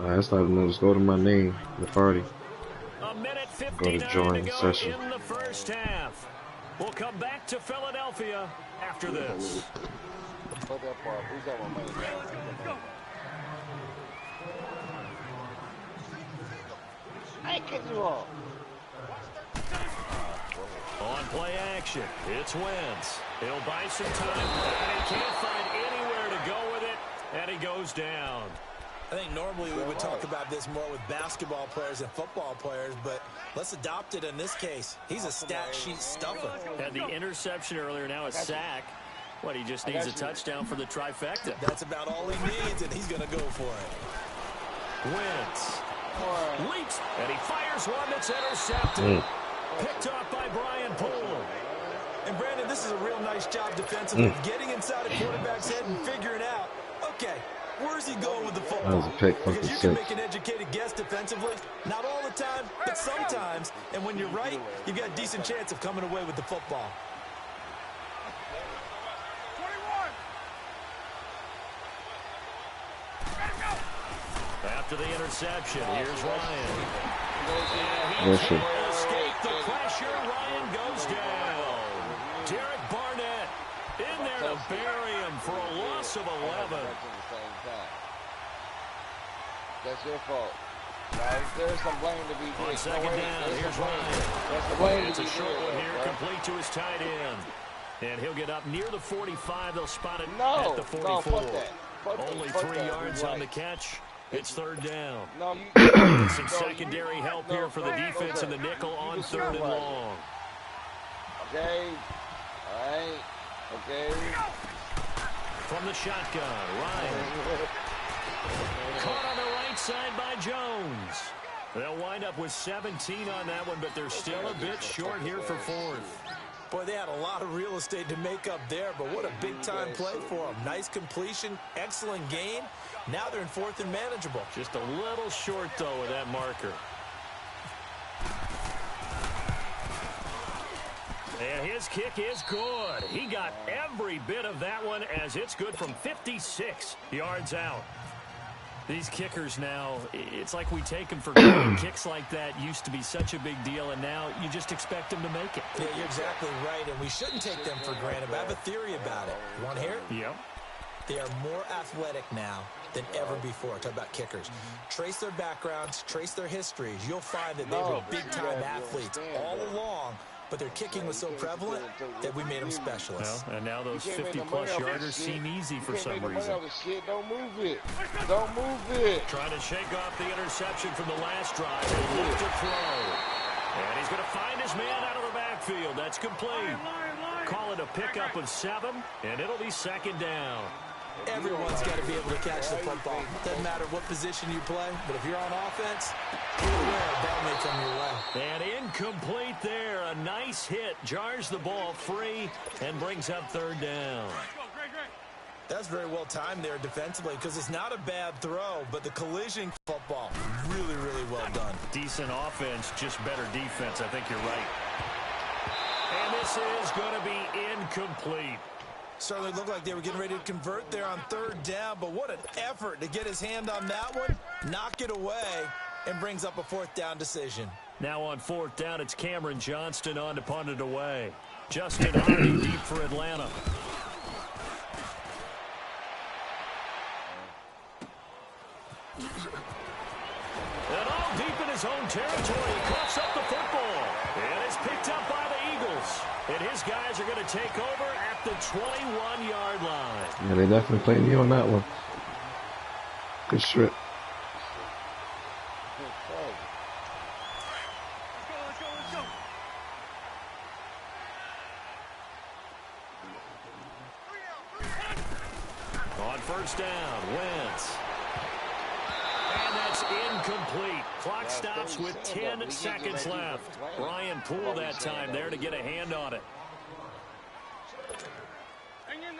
That's not notice. Go to my name, the party. A minute 59 Go to join to go session. in the first half. We'll come back to Philadelphia after this. Put that part. Who's got my money? Let's go. I ain't kicked you off. On play action, it's Wentz. He'll buy some time, and he can't find anywhere to go with it, and he goes down. I think normally we would talk about this more with basketball players and football players, but let's adopt it in this case. He's a stat sheet stuffer. Had the interception earlier, now a sack. What, he just needs a touchdown for the trifecta. That's about all he needs, and he's going to go for it. Wentz leaps, and he fires one that's intercepted. Picked off by Brian Poole. And, Brandon, this is a real nice job defensively, getting inside a quarterback's head and figuring out, okay, where's he going with the football? That was a pick, because you can make an educated guess defensively. Not all the time, but sometimes. And when you're right, you've got a decent chance of coming away with the football. 21. After the interception, here's Ryan. And he escaped the pressure. Ryan goes down. Derek Barnett in there to bury him for a loss of 11. That's your fault. Now, there's some blame to be On second down, here's Ryan. That's the blame. It's a short one here, complete to his tight end. And he'll get up near the 45. They'll spot it at the 44. Only 3 yards on the catch. It's third down. Some secondary help here for the defense in the nickel on 3rd and long. Okay. All right. Okay. From the shotgun, Ryan. Caught on the right side by Jones. They'll wind up with 17 on that one, but they're still a bit short here for 4th. Boy, they had a lot of real estate to make up there, but what a big-time play for them. Nice completion, excellent gain. Now they're in 4th and manageable. Just a little short, though, with that marker. And his kick is good. He got every bit of that one as it's good from 56 yards out. These kickers now, it's like we take them for granted. Kicks like that used to be such a big deal, and now you just expect them to make it. Yeah, you're exactly right, and we shouldn't take them for granted, but I have a theory about it. You want to hear it? Yep. They are more athletic now than ever before. Talk about kickers. Trace their backgrounds, trace their histories. You'll find that they were big-time athletes all along, but their kicking was so prevalent that we made them specialists. Well, and now those 50-plus yarders seem easy for some reason. Don't move it. Don't move it. Trying to shake off the interception from the last drive. He'll look to throw. And he's going to find his man out of the backfield. That's complete. Call it a pickup of 7, and it'll be 2nd down. Everyone's got to be able to catch the football. Doesn't matter what position you play, but if you're on offense, you're aware a ball may come your way. And incomplete there. A nice hit. Jars the ball free and brings up 3rd down. That's very well timed there defensively because it's not a bad throw, but the collision football, really, really well done. Decent offense, just better defense. I think you're right. And this is going to be incomplete. Certainly looked like they were getting ready to convert there on 3rd down, but what an effort to get his hand on that one, knock it away, and brings up a 4th down decision. Now on 4th down, it's Cameron Johnston on to punt it away. Justin Hardy deep for Atlanta. And all deep in his own territory, he coughs up the football. And it's picked up by the Eagles. And his guys are going to take over at the 21-yard line. Yeah, they definitely played you on that one. Good strip. On 1st down, Wentz. And that's incomplete. Clock stops with 10 seconds left. Brian Poole that time there to get a hand on it.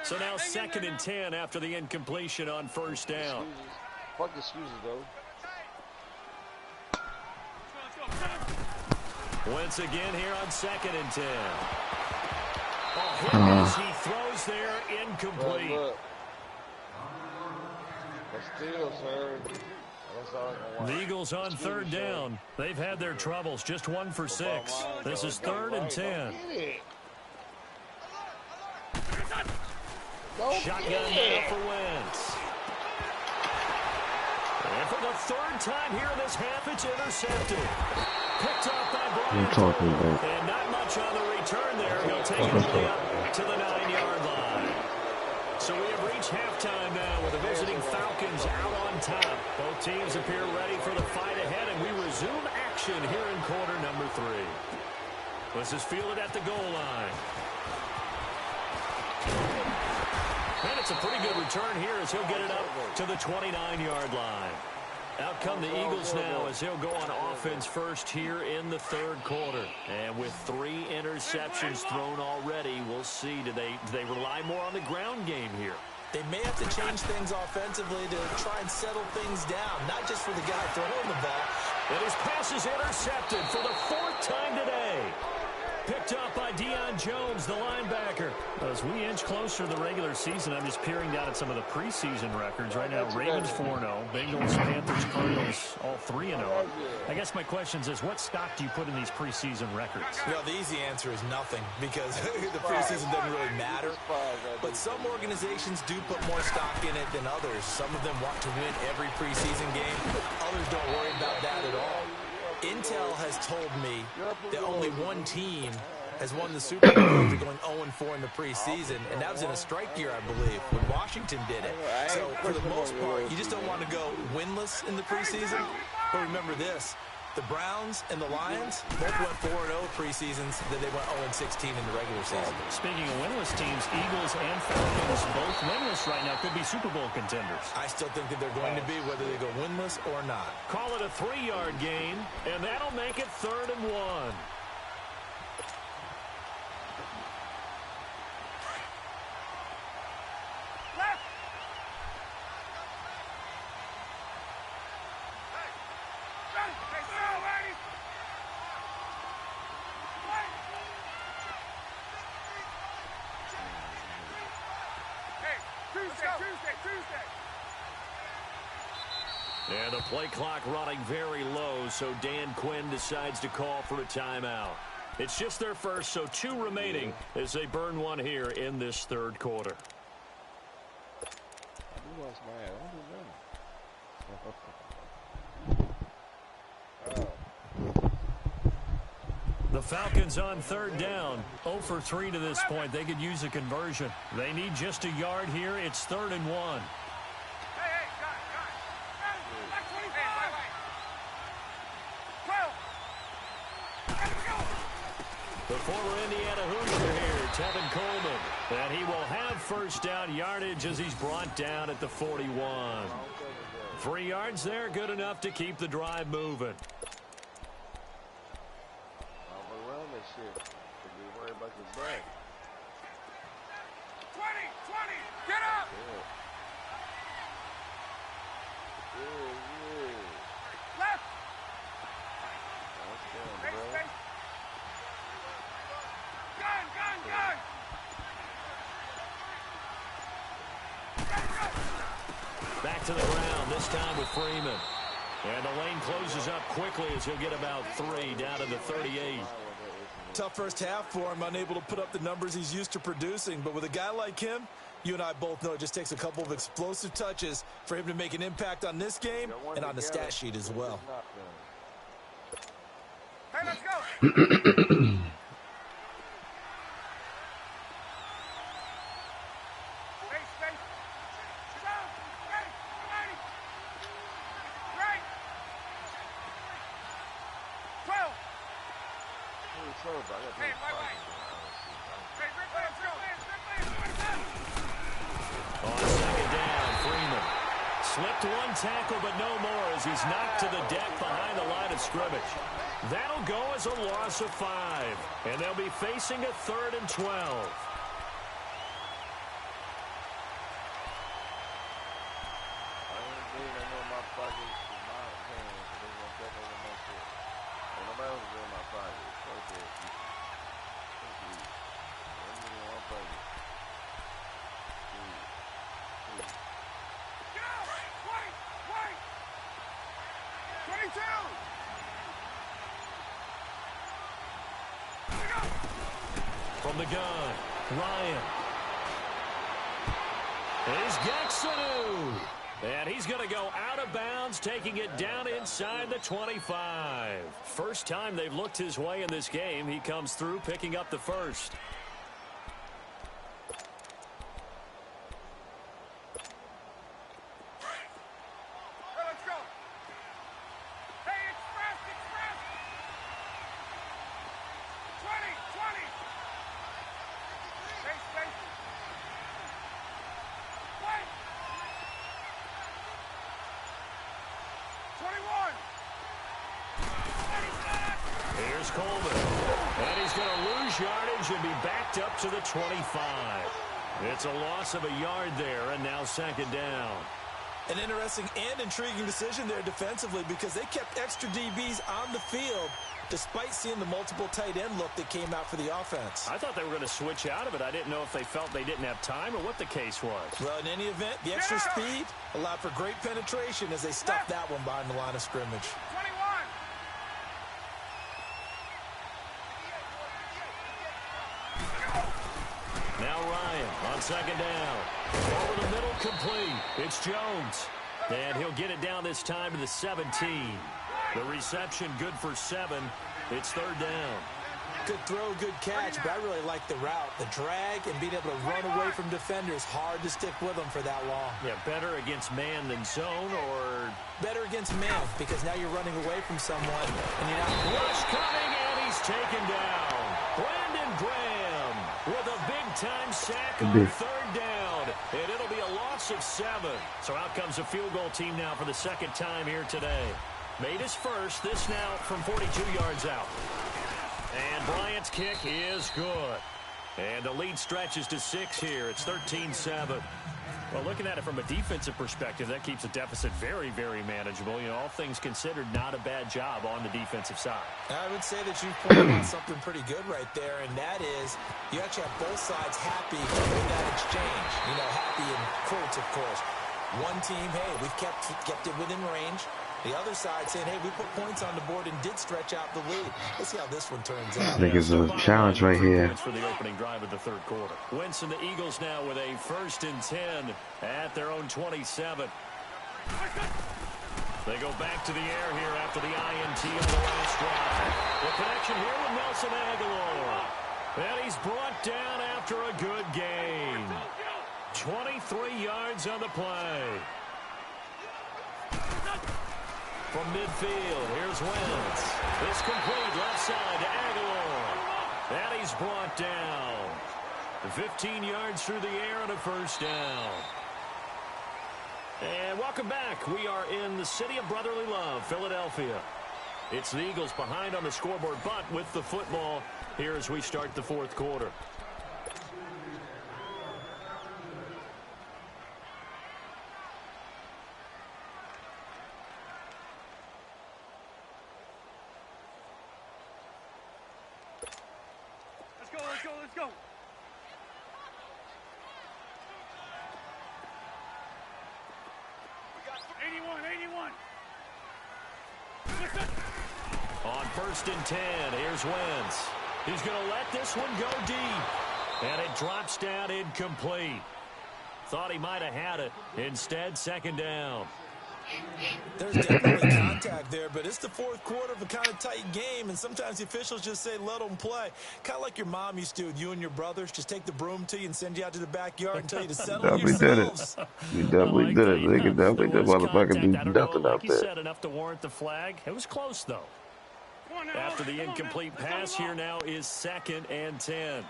So now 2nd and 10 after the incompletion on 1st down. Fuck excuses, though. Wentz again here on 2nd and 10. Oh, he throws there, incomplete. But still, sir, that's all The Eagles on third down. They've had their troubles. Just 1 for 6. This is 3rd and 10. Shotgun now for Wentz. And for the 3rd time here in this half, it's intercepted. Picked up by Brian. And not much on the return there. He'll take it up to the 9-yard line. So we have reached halftime now with the visiting Falcons out on top. Both teams appear ready for the fight ahead, and we resume action here in quarter number 3. This is fielded at the goal line. And it's a pretty good return here as he'll get it up to the 29-yard line. Out come the Eagles now as they'll go on offense first here in the 3rd quarter. And with 3 interceptions thrown already, we'll see. Do they rely more on the ground game here? They may have to change things offensively to try and settle things down, not just for the guy throwing the ball. And his pass is intercepted for the 4th time today. Picked up by Deion Jones, the linebacker. As we inch closer to the regular season, I'm just peering down at some of the preseason records. Right now, Ravens 4-0, Bengals, Panthers, Cardinals, all 3-0. I guess my question is, what stock do you put in these preseason records? Well, the easy answer is nothing, because the preseason doesn't really matter. But some organizations do put more stock in it than others. Some of them want to win every preseason game. Others don't worry about that at all. Intel has told me that only one team has won the Super Bowl after going 0-4 in the preseason, and that was in a strike year, I believe, when Washington did it. So, for the most part, you just don't want to go winless in the preseason. But remember this, the Browns and the Lions both went 4-0 preseasons, then they went 0-16 in the regular season. Speaking of winless teams, Eagles and Falcons both winless right now, could be Super Bowl contenders. I still think that they're going to be, whether they go winless or not. Call it a 3-yard gain, and that'll make it 3rd and 1. And the play clock running very low, so Dan Quinn decides to call for a timeout. It's just their first, so 2 remaining as they burn one here in this 3rd quarter. The Falcons on 3rd down, 0 for 3 to this point. They could use a conversion. They need just a yard here. It's 3rd and 1. The former Indiana Hoosier here, Tevin Coleman. And he will have first down yardage as he's brought down at the 41. 3 yards there, good enough to keep the drive moving. Get up! Left! Space. Gun! Back to the ground, this time with Freeman. And the lane closes up quickly as he'll get about 3 down to the 38. Tough first half for him, unable to put up the numbers he's used to producing. But with a guy like him, you and I both know it just takes a couple of explosive touches for him to make an impact on this game and on the stat sheet as well. Hey, let's go! On 2nd down, Freeman slipped one tackle, but no more as he's knocked to the deck behind the line of scrimmage. That'll go as a loss of 5, and they'll be facing a 3rd and 12. 22. From the gun, Ryan. Here's Gaxanu. And he's going to go out of bounds, taking it down inside the 25. First time they've looked his way in this game. He comes through, picking up the first. Let's go. Hey, express, express. 20, 20. Space, space. Wait. 21. Here's Coleman. And he's going to lose yardage and be backed up to the 25. It's a loss of a yard there, and now second down. An interesting and intriguing decision there defensively because they kept extra DBs on the field despite seeing the multiple tight end look that came out for the offense. I thought they were going to switch out of it. I didn't know if they felt they didn't have time or what the case was. Well, in any event, the extra speed allowed for great penetration as they stuffed that one behind the line of scrimmage. 21. Now Ryan on second down. Over the middle, complete. It's Jones. And he'll get it down this time to the 17. The reception good for 7. It's third down. Good throw, good catch, but I really like the route. The drag and being able to run away from defenders. Hard to stick with them for that long. Yeah, better against man than zone, or better against man because now you're running away from someone and you're not. Rush coming, and he's taken down. Brandon Graham with a big-time sack on third down, and it'll be a loss of 7. So out comes a field goal team now for the second time here today. Made his first, this now from 42 yards out. And Bryant's kick is good. And the lead stretches to 6 here. It's 13-7. Well, looking at it from a defensive perspective, that keeps the deficit very, very manageable. You know, all things considered, not a bad job on the defensive side. I would say that you've pointed out something pretty good right there, and that is you actually have both sides happy with that exchange. You know, happy in quotes, of course. One team, hey, we've kept it within range. The other side saying, hey, we put points on the board and did stretch out the lead. Let's see how this one turns out. I think it's a challenge right here. For the opening drive of the third quarter. Wentz and the Eagles now with a 1st and 10 at their own 27. They go back to the air here after the INT on the last drive. The connection here with Nelson Aguilar. And he's brought down after a good gain. 23 yards on the play. From midfield, here's Wentz. It's complete left side to Aguilar. And he's brought down. 15 yards through the air and a first down. And welcome back. We are in the city of brotherly love, Philadelphia. It's the Eagles behind on the scoreboard, but with the football here as we start the fourth quarter. Let's go. 81. On 1st and 10, here's Wentz. He's going to let this one go deep. And it drops down incomplete. Thought he might have had it. Instead, second down. There's definitely contact there, but it's the fourth quarter of a kind of tight game, and sometimes the officials just say, let them play. Kind of like your mom used to with you and your brothers. Just take the broom to you and send you out to the backyard and tell you to settle yourselves. We definitely did it. They could definitely do motherfucking do nothing out there. Said enough to warrant the flag. It was close, though. After the incomplete pass, here now is 2nd and 10.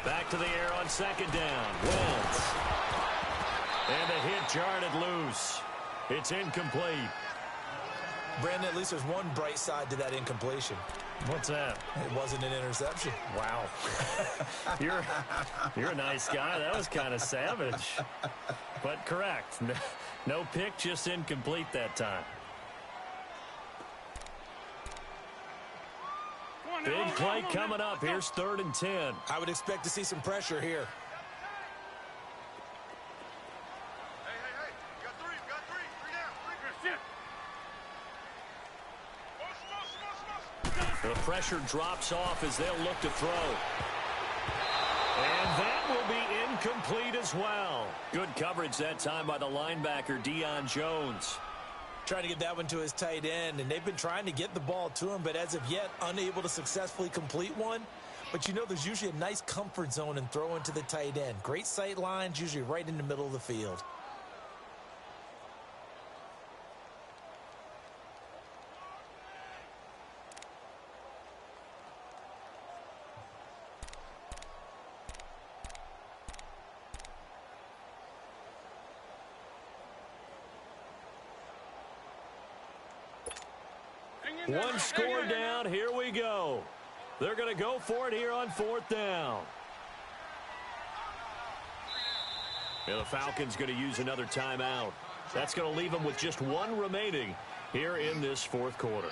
Back to the air on second down. Wentz. And the hit jarred it loose. It's incomplete. Brandon, at least there's one bright side to that incompletion. What's that? It wasn't an interception. Wow. You're a nice guy. That was kind of savage. But correct. No pick, just incomplete that time. Big play coming up. Here's 3rd and 10. I would expect to see some pressure here. Hey, The pressure drops off as they'll look to throw. And that will be incomplete as well. Good coverage that time by the linebacker, Deion Jones. Trying to get that one to his tight end, and they've been trying to get the ball to him, but as of yet, unable to successfully complete one. But you know there's usually a nice comfort zone in throwing to the tight end. Great sight lines, usually right in the middle of the field. One score down. Here we go. They're going to go for it here on 4th down. And the Falcons going to use another timeout. That's going to leave them with just one remaining here in this 4th quarter.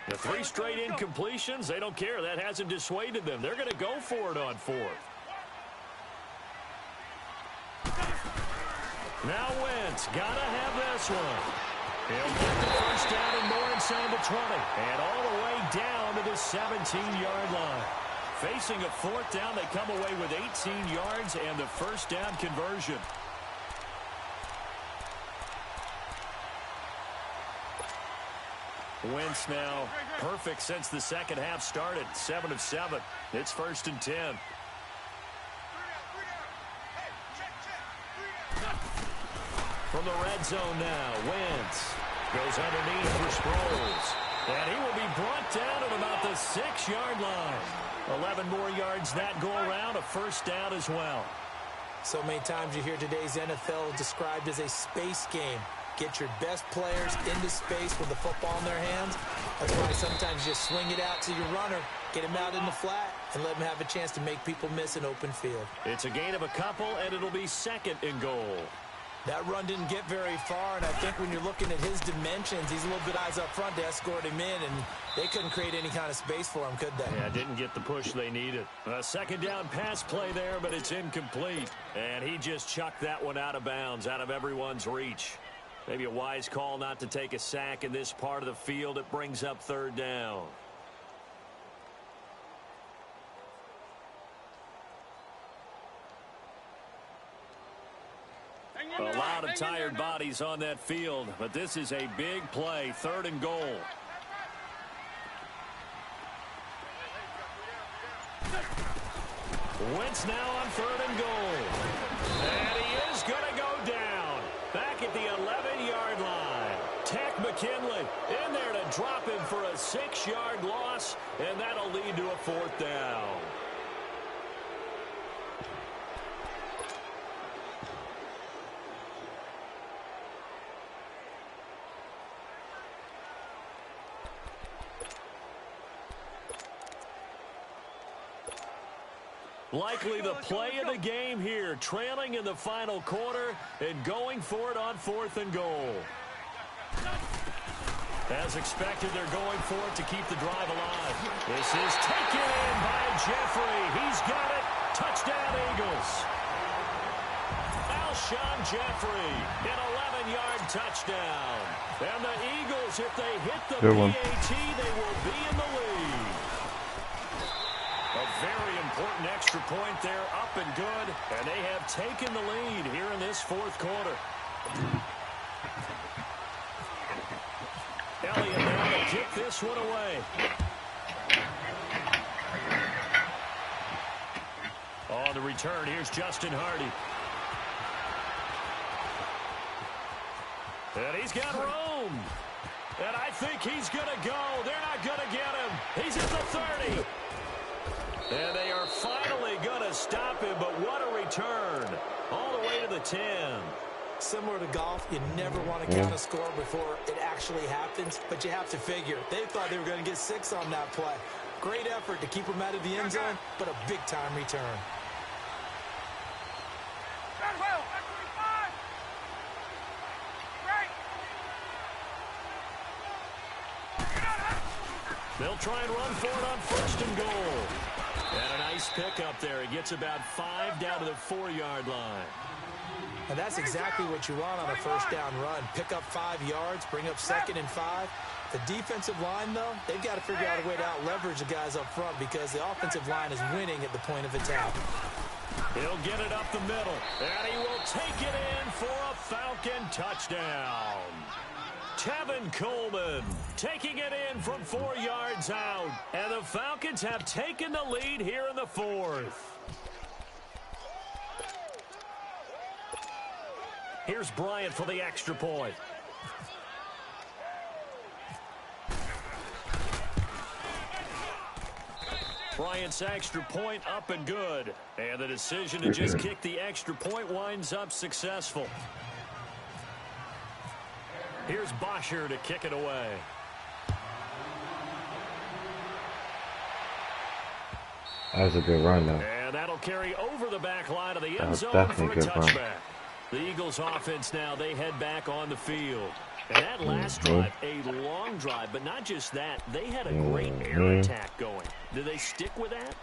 The 3 straight incompletions, they don't care. That hasn't dissuaded them. They're going to go for it on 4th. Now Wentz, gotta have this one. He'll get the first down and more inside the 20. And all the way down to the 17-yard line. Facing a 4th down, they come away with 18 yards and the first down conversion. Wentz now perfect since the second half started. 7 of 7. It's 1st and 10. From the red zone now, Wentz goes underneath for Sproles. And he will be brought down at about the 6-yard line. 11 more yards that go around, a first down as well. So many times you hear today's NFL described as a space game. Get your best players into space with the football in their hands. That's why sometimes you just swing it out to your runner, get him out in the flat, and let him have a chance to make people miss an open field. It's a gain of a couple, and it'll be 2nd and goal. That run didn't get very far, and I think when you're looking at his dimensions, he's a little bit eyes up front to escort him in, and they couldn't create any kind of space for him, could they? Yeah, didn't get the push they needed. A 2nd down pass play there, but it's incomplete. And he just chucked that one out of bounds, out of everyone's reach. Maybe a wise call not to take a sack in this part of the field. It brings up 3rd down. A lot of tired bodies on that field, but this is a big play. 3rd and goal. Wentz now on 3rd and goal. And he is going to go down. Back at the 11-yard line. Tech McKinley in there to drop him for a 6-yard loss, and that'll lead to a 4th down. Likely the play of the game here, trailing in the final quarter and going for it on 4th and goal. As expected, they're going for it to keep the drive alive. This is taken in by Jeffrey. He's got it. Touchdown, Eagles. Alshon Jeffrey, an 11-yard touchdown. And the Eagles, if they hit the PAT, they will be in the lead. A very important extra point there, up and good, and they have taken the lead here in this 4th quarter. Elliott now to kick this one away. On the return, here's Justin Hardy. And he's got room. And I think he's going to go. They're not going to get him. He's at the 30. And they are finally going to stop him, but what a return. All the way to the 10. Similar to golf, you never want to count a score before it actually happens, but you have to figure. They thought they were going to get 6 on that play. Great effort to keep them out of the end zone, but a big-time return. They'll try and run for it on 1st and goal. And a nice pickup there. He gets about 5 down to the 4-yard line. And that's exactly what you want on a first down run. Pick up 5 yards, bring up 2nd and 5. The defensive line, though, they've got to figure out a way to out-leverage the guys up front because the offensive line is winning at the point of attack. He'll get it up the middle, and he will take it in for a Falcon touchdown. Tevin Coleman taking it in from 4 yards out, and the Falcons have taken the lead here in the 4th. Here's Bryant for the extra point. Bryant's extra point up and good. And the decision to just kick the extra point winds up successful. Here's Bosher to kick it away. That was a good run, though. And that'll carry over the back line of the That end was zone definitely for a a good run. touchback. The Eagles offense now, they head back on the field. And that last drive, a long drive, but not just that. They had a great air attack going. Do they stick with that?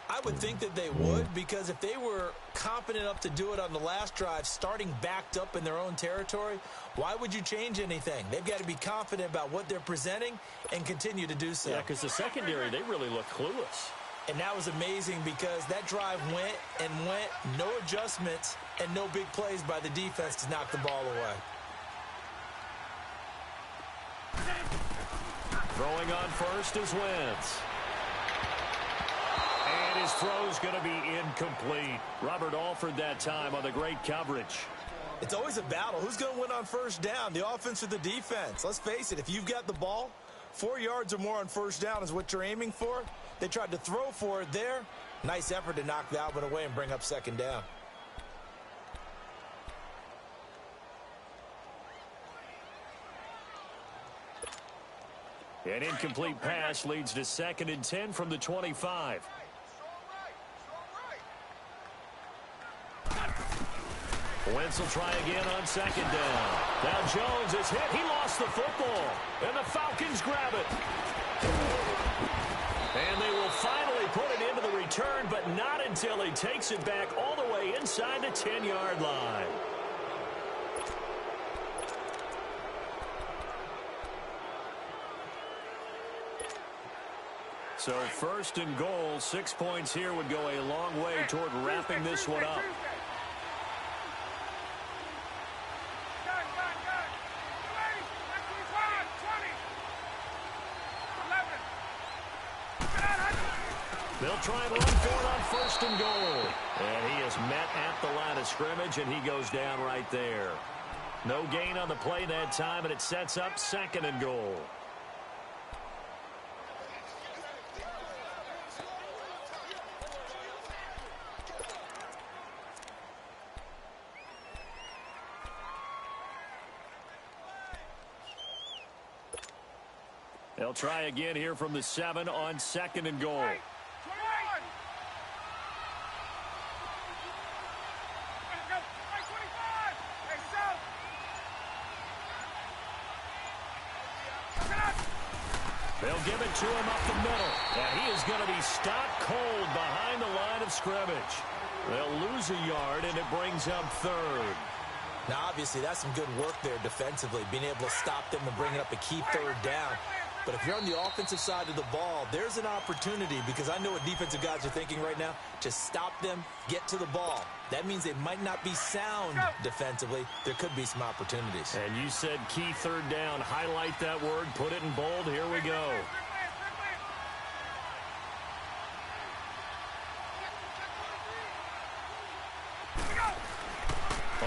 I would think that they would, because if they were confident enough to do it on the last drive, starting backed up in their own territory, why would you change anything? They've got to be confident about what they're presenting and continue to do so. Yeah, because the secondary, they really look clueless. And that was amazing because that drive went and went, no adjustments, and no big plays by the defense to knock the ball away. Throwing on first is Wentz. And his throw's going to be incomplete. Robert Alford that time on the great coverage. It's always a battle. Who's going to win on first down, the offense or the defense? Let's face it, if you've got the ball, 4 yards or more on first down is what you're aiming for. They tried to throw for it there. Nice effort to knock that one away and bring up 2nd down. An incomplete pass leads to 2nd and 10 from the 25. Wentz will try again on 2nd down. Now Jones is hit. He lost the football. And the Falcons grab it. And they will finally put it into the return, but not until he takes it back all the way inside the 10-yard line. So 1st and goal, 6 points here would go a long way toward wrapping this one up. They'll try and run for it on 1st and goal. And he is met at the line of scrimmage, and he goes down right there. No gain on the play that time, and it sets up 2nd and goal. They'll try again here from the 7 on 2nd and goal. They'll give it to him up the middle. And he is going to be stopped cold behind the line of scrimmage. They'll lose a yard, and it brings up 3rd. Now, obviously, that's some good work there defensively, being able to stop them and bring up a key 3rd down. But if you're on the offensive side of the ball, there's an opportunity, because I know what defensive guys are thinking right now. Just stop them, get to the ball. That means they might not be sound defensively. There could be some opportunities. And you said key 3rd down. Highlight that word. Put it in bold. Here we go.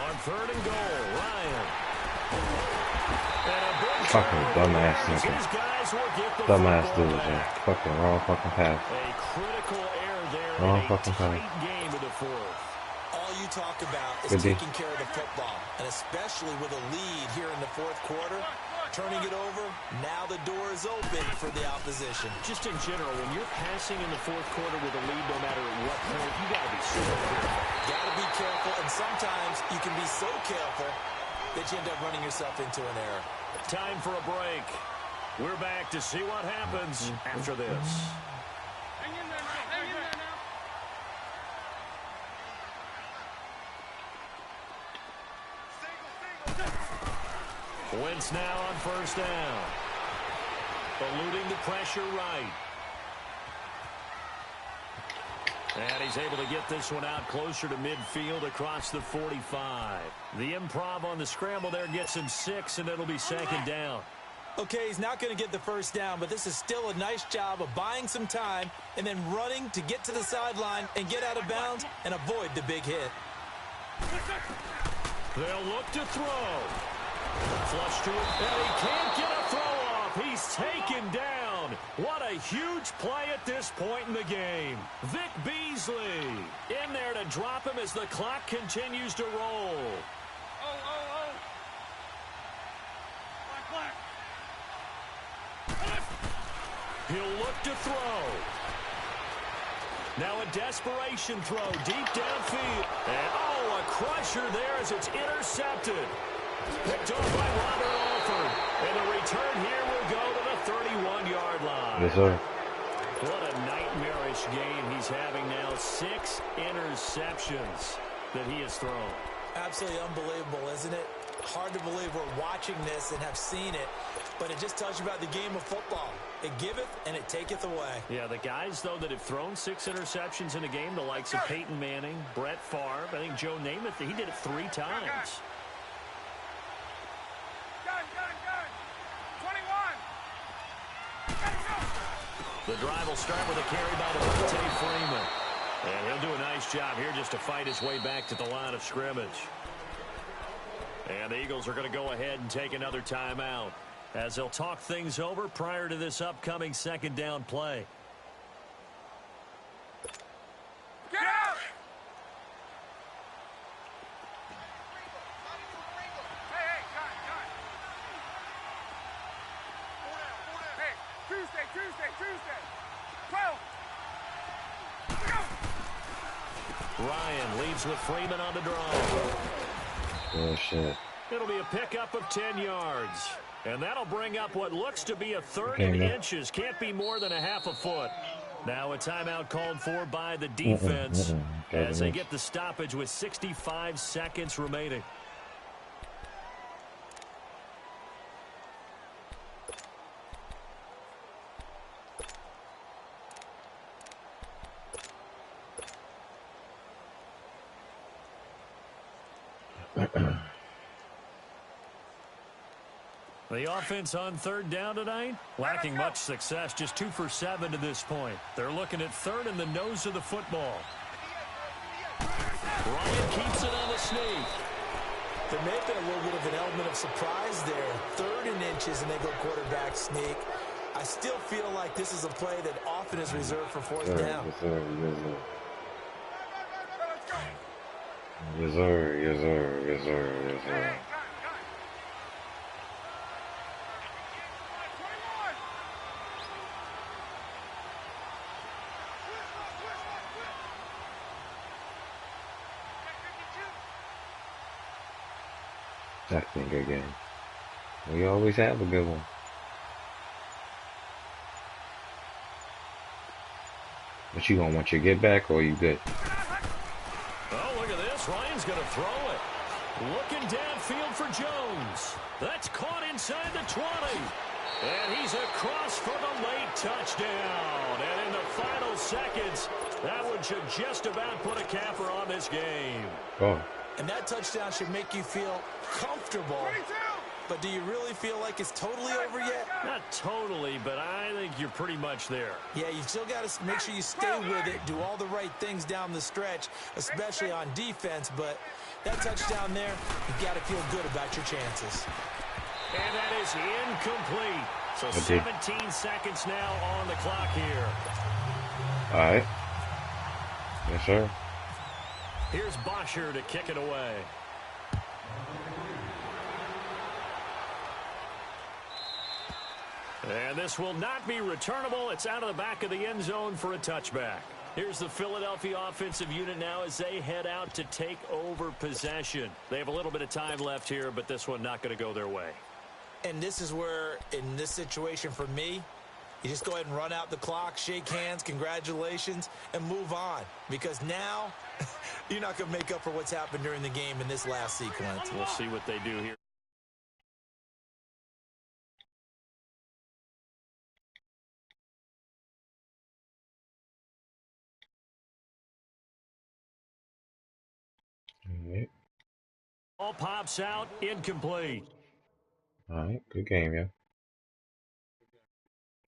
On 3rd and goal, Ryan. And a big Fucking dumbass nigga. Dumbass dude, man. Fucking wrong fucking pass. A critical error there Wrong in a fucking tight pass. game of the 4th. All you talk about is Good D. taking care of the football, and especially with a lead here in the 4th quarter, turning it over, now the door is open for the opposition. Just in general, when you're passing in the 4th quarter with a lead, no matter what point, you got to be super careful. Got to be careful, and sometimes you can be so careful that you end up running yourself into an error. Time for a break. We're back to see what happens after this. Hang in there now. Hang in there now. Wentz now on first down. Eluding the pressure right. And he's able to get this one out closer to midfield across the 45. The improv on the scramble there gets him 6, and it'll be second down. Okay, he's not going to get the first down, but this is still a nice job of buying some time and then running to get to the sideline and get out of bounds and avoid the big hit. They'll look to throw. Flush to it, and he can't get a throw off. He's taken down. What a huge play at this point in the game. Vic Beasley in there to drop him as the clock continues to roll. He'll look to throw. Now a desperation throw deep downfield. And, a crusher there as it's intercepted. Picked off by Robert Alford. And the return here will go to the 31-yard line. Yes, sir. What a nightmarish game he's having now. 6 interceptions that he has thrown. Absolutely unbelievable, isn't it? Hard to believe we're watching this and have seen it, but it just tells you about the game of football. It giveth and it taketh away. Yeah, the guys, though, that have thrown 6 interceptions in a game, the likes of Peyton Manning, Brett Favre, I think Joe Namath, he did it 3 times. Gun. 21. The drive will start with a carry by Devontae Freeman. And he'll do a nice job here just to fight his way back to the line of scrimmage. And the Eagles are going to go ahead and take another timeout as they'll talk things over prior to this upcoming second down play. Get out! Hey, gun. Hey, Tuesday. 12. Ryan leads with Freeman on the drive. Oh, shit. It'll be a pickup of 10 yards. And that'll bring up what looks to be a third in inches. Can't be more than a half a foot. Now a timeout called for by the defense as they get the stoppage with 65 seconds remaining. The offense on third down tonight, lacking much success, just 2 for 7 to this point. They're looking at third in the nose of the football. Ryan keeps it on the sneak. There may have been a little bit of an element of surprise there. 3rd and inches, and they go quarterback sneak. I still feel like this is a play that often is reserved for 4th down. Yes, sir. That's been a good game. We always have a good one. But you gonna want your get back or you good? Oh, look at this. Ryan's gonna throw it. Looking downfield for Jones. That's caught inside the 20. And he's across for the late touchdown. And in the final seconds, that one should just about put a capper on this game. Oh. And that touchdown should make you feel comfortable. 22. But do you really feel like it's totally over yet? Not totally, but I think you're pretty much there. Yeah, you still got to make sure you stay with it, do all the right things down the stretch, especially on defense. But that touchdown there, you've got to feel good about your chances. And that is incomplete. So 17 seconds now on the clock here. All right. Yes, sir. Here's Bosher to kick it away. And this will not be returnable. It's out of the back of the end zone for a touchback. Here's the Philadelphia offensive unit now as they head out to take over possession. They have a little bit of time left here, but this one not going to go their way. And this is where, in this situation for me, you just go ahead and run out the clock, shake hands, congratulations, and move on. Because now, you're not going to make up for what's happened during the game in this last sequence. We'll see what they do here. Ball pops out, incomplete. All right, good game, yeah.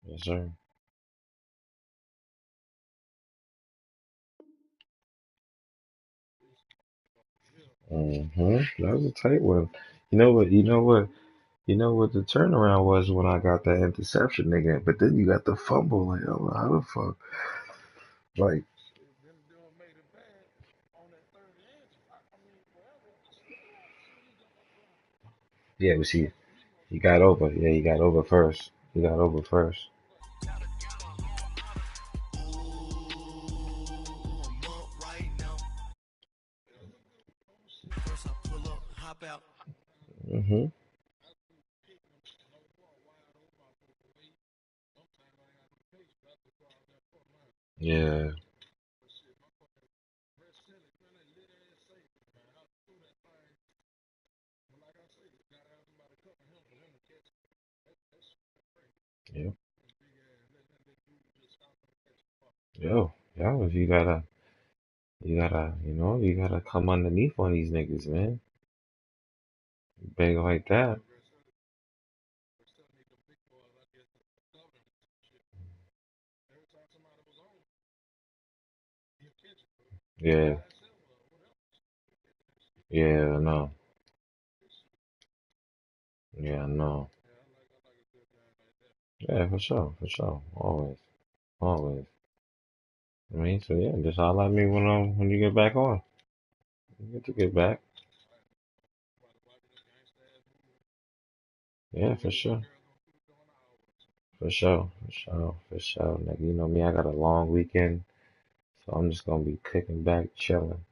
Yes, sir. That was a tight one. You know what? You know what? You know what the turnaround was when I got that interception, nigga. But then you got the fumble. Like, oh, how the fuck? Like, yeah, but see, he got over. Yeah, he got over first. He got over first. hmm Yeah. Yep. Yo, if you gotta come underneath on these niggas, man. Big like that. Yeah. Yeah, no. Yeah, no. Yeah, for sure, for sure. Always, always. I mean, so yeah, just holler at me when you get back on. You get to get back. Yeah, for sure. For sure, for sure, for sure. Nigga, you know me, I got a long weekend, so I'm just gonna be kicking back, chilling.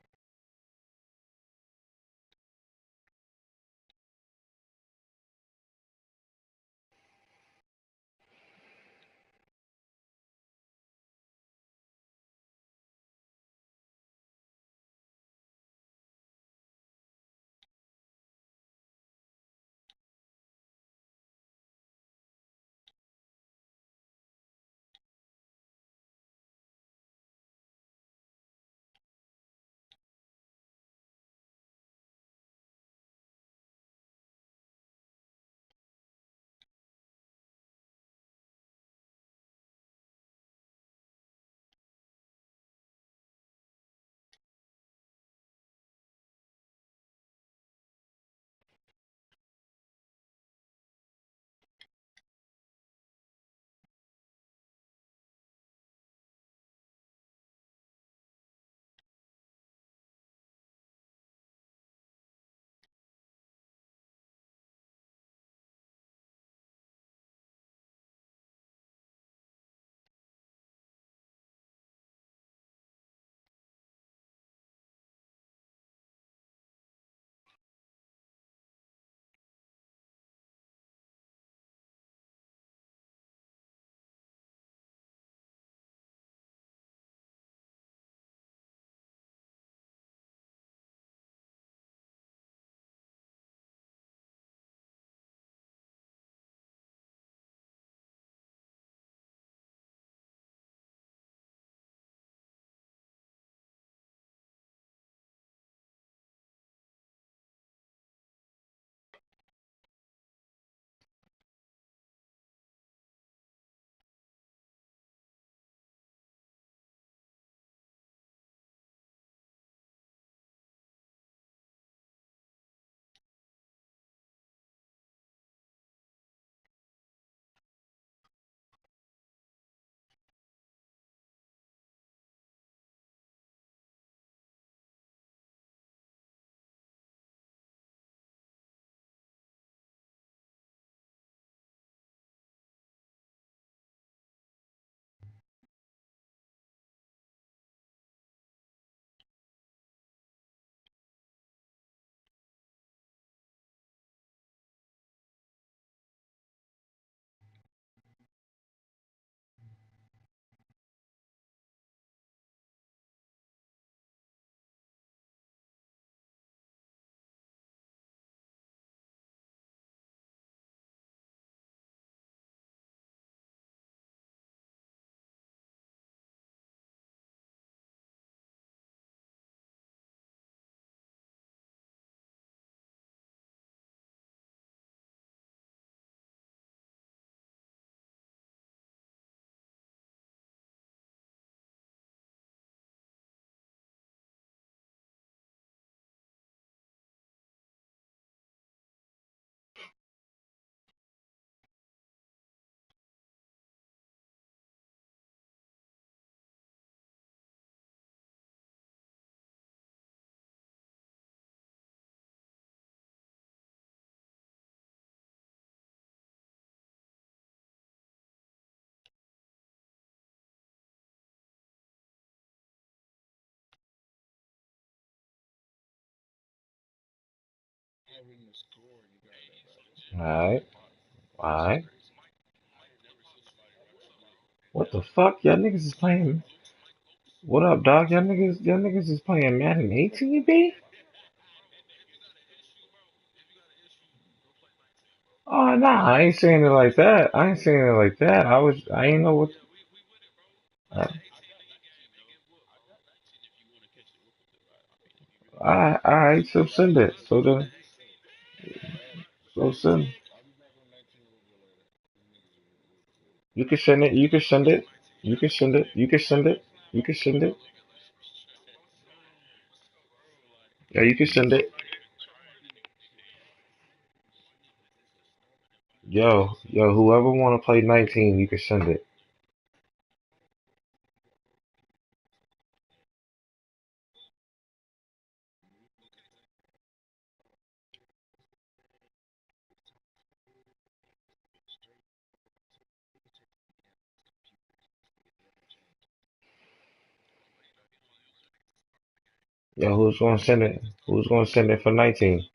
Alright. Alright. What the fuck? Y'all niggas is playing. What up, dog? Y'all niggas is playing Madden 18, B? Oh, nah, I ain't saying it like that. I ain't saying it like that. I ain't know what. Uh, alright, so send it. So send. You can send it. You can send it. You can send it. You can send it. You can send it. Yeah, you can send it. Yo, whoever want to play 19, you can send it. Yo, who's gonna send it? Who's gonna send it for 19?